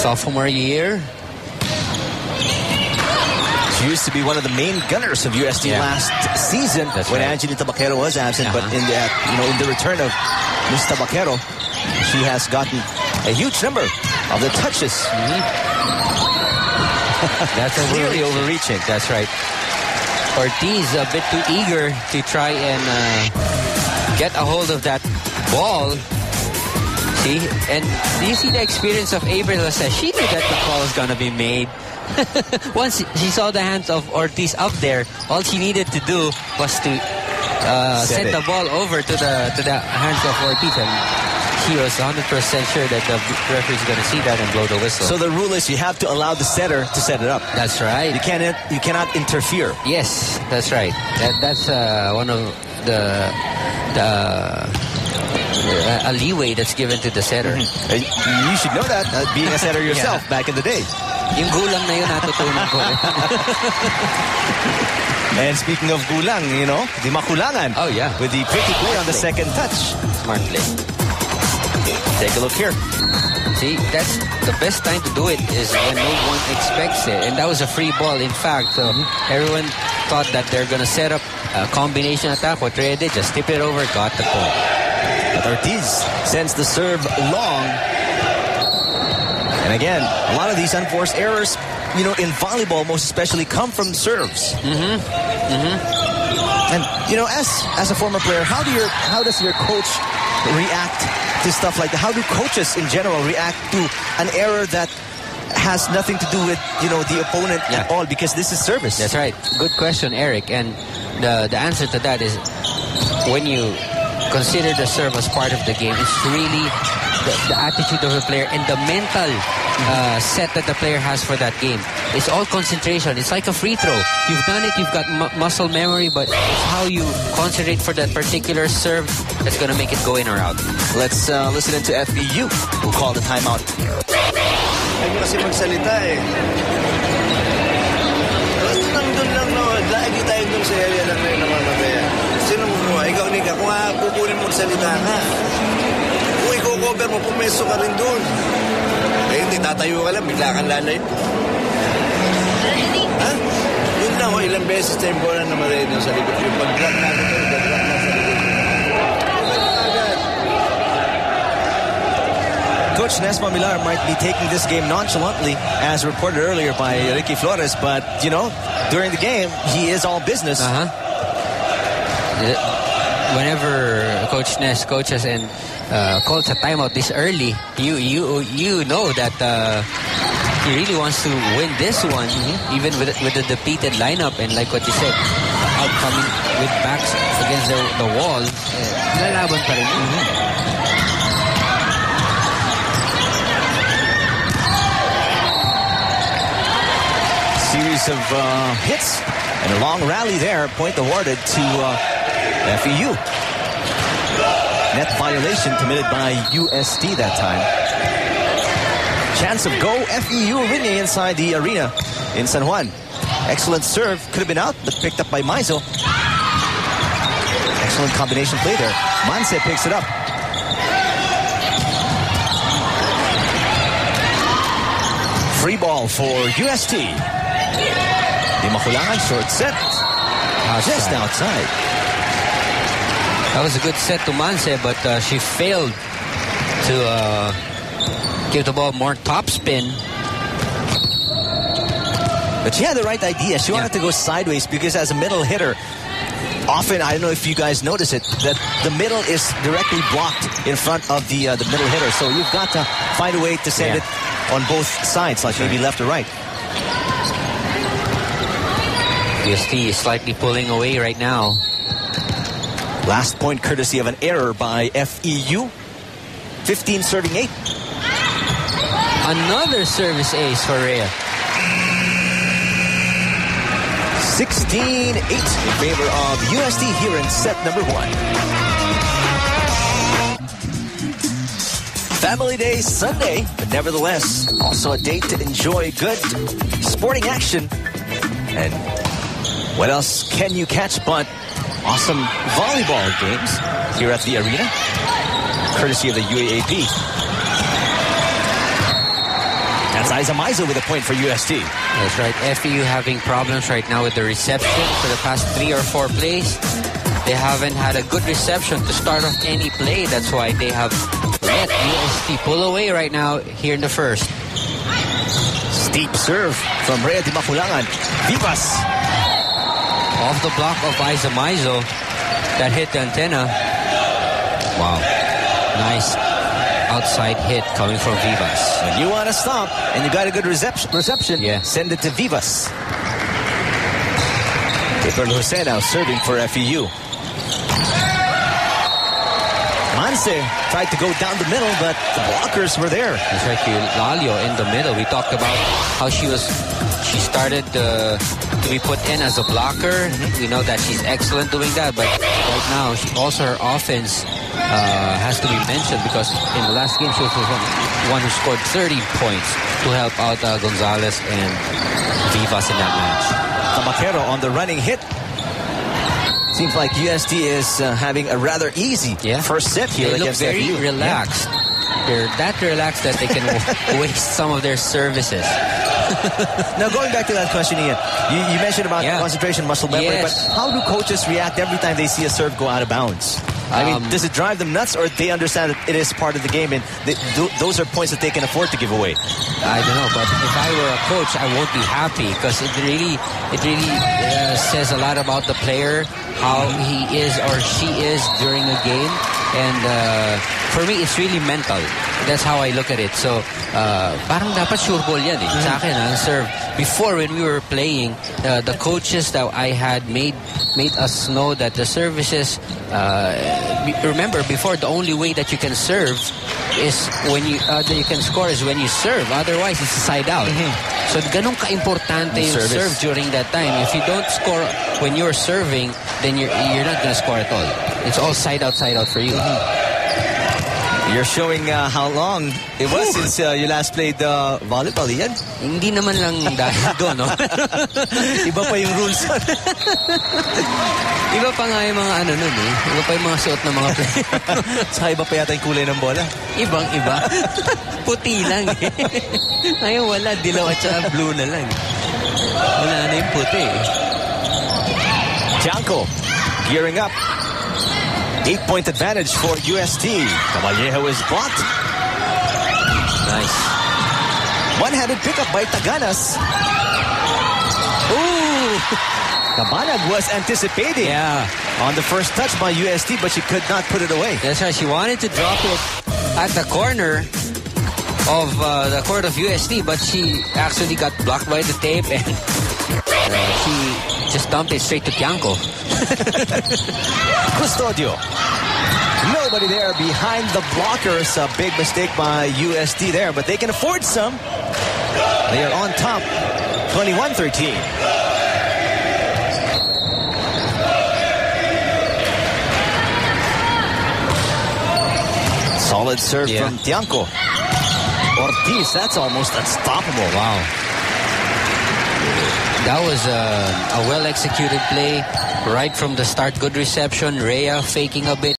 sophomore year. She used to be one of the main gunners of UST last season when Angeline Tabaquero was absent. But in the return of Miss Tabaquero, she has gotten a huge number of the touches. That's clearly overreaching. That's right. Ortiz a bit too eager to try and get a hold of that ball. See? And do you see the experience of April? She knew that the call was going to be made. Once she saw the hands of Ortiz up there, all she needed to do was to send the ball over to the hands of Ortiz, and she was 100% sure that the referee is going to see that and blow the whistle. So the rule is you have to allow the setter to set it up. That's right. You cannot interfere. Yes, that's right. That's one of the a leeway that's given to the setter. You should know that, being a setter yourself back in the day. Yung gulang na yun natutunan ko. And speaking of gulang, the makulangan. Oh, yeah. With the pretty play on the second touch. Smart play. Take a look here. See, that's the best time to do it is when no one expects it. And that was a free ball. In fact, everyone thought that they're going to set up a combination attack. What Rhea did, just tip it over, got the point. But Ortiz sends the serve long. And again, a lot of these unforced errors, in volleyball, most especially, come from serves. And as a former player, how does your coach react to stuff like that? How do coaches in general react to an error that has nothing to do with the opponent at all, because this is service? That's right. Good question, Eric. And the answer to that is, when you consider the serve as part of the game, it's really the attitude of the player and the mental set that the player has for that game. It's all concentration. It's like a free throw. You've done it, you've got muscle memory, but it's how you concentrate for that particular serve that's going to make it go in or out. Let's listen into FEU, who called the timeout. Ay kasi magsalita eh. Nandun lang, no? Lagi tayo dun sa area lang na yung namamataya. Sino mo? Ikaw, Nika, kung kukunin mo magsalita ka. Kung i-cover mo, pumeso ka rin dun. Eh, hindi, tatayo ka lang, bigla kang lalay. Ha? Yun lang, ilang beses na yung bola na malayin sa likod. Yung pag-drop natin ito, pag-drop na sa likod. Coach Nesma Millar might be taking this game nonchalantly, as reported earlier by Ricky Flores, but, during the game, he is all business. Whenever Coach Ness coaches and calls a timeout this early, you know that he really wants to win this one, even with the depleted lineup. And like what you said, outcoming with backs against the wall, lalaban pa rin. Series of hits and a long rally there. Point awarded to FEU. Net violation committed by UST that time. Chance of go FEU ringing inside the arena in San Juan. Excellent serve. Could have been out, but picked up by Maizo. Excellent combination play there. Manse picks it up. Free ball for UST. Di makulangan, short set. Just outside. That was a good set to Manse, but she failed to give the ball more topspin. But she had the right idea. She wanted to go sideways because as a middle hitter, often, I don't know if you guys notice it, that the middle is directly blocked in front of the middle hitter. So you've got to find a way to send it on both sides, like maybe left or right. UST is slightly pulling away right now. Last point courtesy of an error by FEU. 15 serving 8. Another service ace for Rhea. 16-8 in favor of UST here in set number 1. Family Day Sunday, but nevertheless, also a date to enjoy good sporting action. And what else can you catch but awesome volleyball games here at the arena, courtesy of the UAAP. That's Isa Maizo with a point for UST. That's right. FEU having problems right now with the reception for the past 3 or 4 plays. They haven't had a good reception to start off any play. That's why they have let UST pull away right now here in the first. Steep serve from Rhea Di Maculangan. Vivas. Off the block of Isa Maizo. That hit the antenna. Wow. Nice outside hit coming from Vivas. When you want to stop and you got a good reception, yeah, send it to Vivas. April Jose now serving for FEU. Manse tried to go down the middle, but the blockers were there. That's right, Lalio in the middle. We talked about how she started to be put in as a blocker. We know that she's excellent doing that, but right now, also her offense has to be mentioned, because in the last game, she was the one who scored 30 points to help out Gonzalez and Vivas in that match. Tamakero on the running hit. Seems like UST is having a rather easy first set here against FEU. They look very relaxed. Yeah. They're that relaxed that they can waste some of their services. Now, going back to that question, Ian, you mentioned about concentration, muscle memory, but how do coaches react every time they see a serve go out of bounds? I mean, does it drive them nuts, or they understand that it is part of the game and those are points that they can afford to give away? I don't know, but if I were a coach, I won't be happy, because it really says a lot about the player, how he is or she is during a game. And for me, it's really mental. That's how I look at it. So, parang dapat sure ball yan eh. Sa akin, ang serve. Before, when we were playing, the coaches that I had made us know that the services, remember, before, the only way that you can serve is when that you can score is when you serve. Otherwise, it's a side out. So, ganun ka-importante yung serve during that time. If you don't score when you're serving, then you're not gonna score at all. It's all side out for you. You're showing how long it was since you last played volleyball, Ian? Hindi naman lang dahil doon, no? Iba pa yung rules. Iba pa nga yung mga ano nun eh. Iba pa yung mga suot ng mga player. Saka iba pa yata yung kulay ng bola. Ibang-iba. Puti lang eh. Ngayon wala, dilaw at saka blue na lang. Wala na yung puti eh. Tiangco gearing up. 8-point advantage for UST. Caballejo is blocked. Nice. One-handed pickup by Taganas. Ooh! Cabanag was anticipating on the first touch by UST, but she could not put it away. That's right. She wanted to drop it at the corner of the court of UST, but she actually got blocked by the tape, and she just dumped it straight to Tiangco. Custodio. Nobody there behind the blockers. A big mistake by UST there, but they can afford some. They are on top, 21-13. Solid serve from Tiangco. Ortiz, that's almost unstoppable. Wow. That was a well-executed play right from the start. Good reception. Rhea faking a bit.